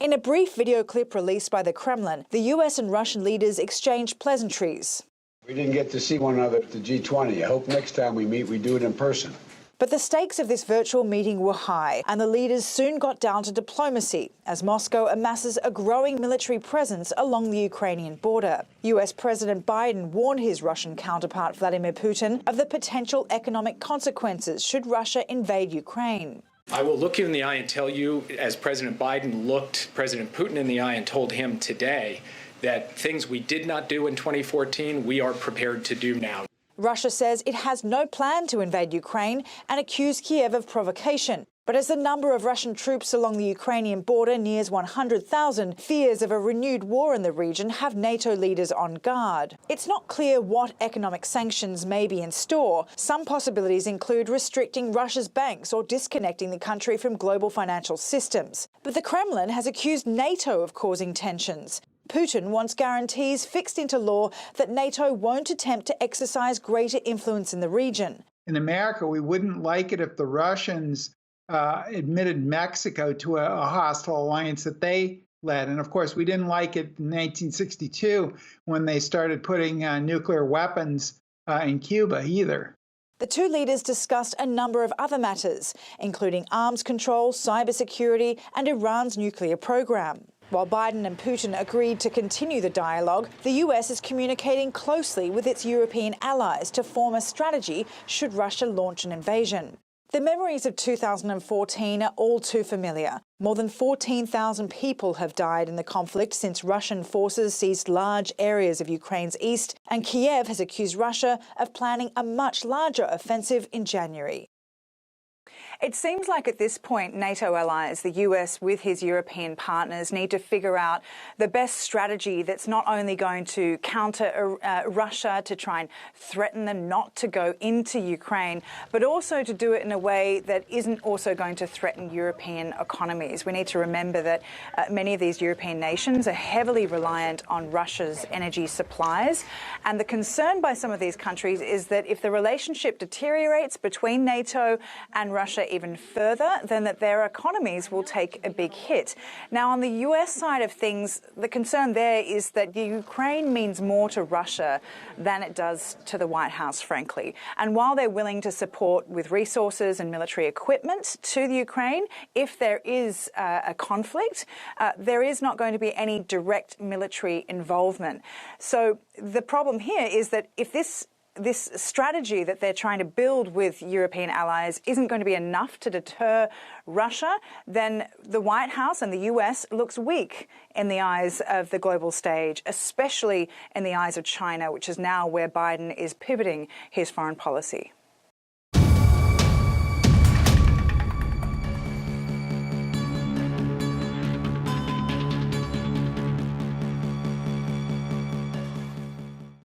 In a brief video clip released by the Kremlin, the US and Russian leaders exchanged pleasantries. We didn't get to see one another at the G20. I hope next time we meet, we do it in person. But the stakes of this virtual meeting were high, and the leaders soon got down to diplomacy as Moscow amasses a growing military presence along the Ukrainian border. US President Biden warned his Russian counterpart Vladimir Putin of the potential economic consequences should Russia invade Ukraine. I will look you in the eye and tell you, as President Biden looked President Putin in the eye and told him today, that things we did not do in 2014, we are prepared to do now. Russia says it has no plan to invade Ukraine and accused Kiev of provocation. But as the number of Russian troops along the Ukrainian border nears 100,000, fears of a renewed war in the region have NATO leaders on guard. It's not clear what economic sanctions may be in store. Some possibilities include restricting Russia's banks or disconnecting the country from global financial systems. But the Kremlin has accused NATO of causing tensions. Putin wants guarantees fixed into law that NATO won't attempt to exercise greater influence in the region. In America, we wouldn't like it if the Russians admitted Mexico to a hostile alliance that they led. And of course, we didn't like it in 1962 when they started putting nuclear weapons in Cuba either. The two leaders discussed a number of other matters, including arms control, cybersecurity, and Iran's nuclear program. While Biden and Putin agreed to continue the dialogue, the US is communicating closely with its European allies to form a strategy should Russia launch an invasion. The memories of 2014 are all too familiar. More than 14,000 people have died in the conflict since Russian forces seized large areas of Ukraine's east, and Kiev has accused Russia of planning a much larger offensive in January. It seems like at this point, NATO allies, the US with his European partners, need to figure out the best strategy that's not only going to counter Russia, to try and threaten them not to go into Ukraine, but also to do it in a way that isn't also going to threaten European economies. We need to remember that many of these European nations are heavily reliant on Russia's energy supplies. And the concern by some of these countries is that if the relationship deteriorates between NATO and Russia even further, then that their economies will take a big hit. Now, on the US side of things, the concern there is that Ukraine means more to Russia than it does to the White House, frankly. And while they're willing to support with resources and military equipment to the Ukraine, if there is a conflict, there is not going to be any direct military involvement. So the problem here is that if this strategy that they're trying to build with European allies isn't going to be enough to deter Russia, then the White House and the US looks weak in the eyes of the global stage, especially in the eyes of China, which is now where Biden is pivoting his foreign policy.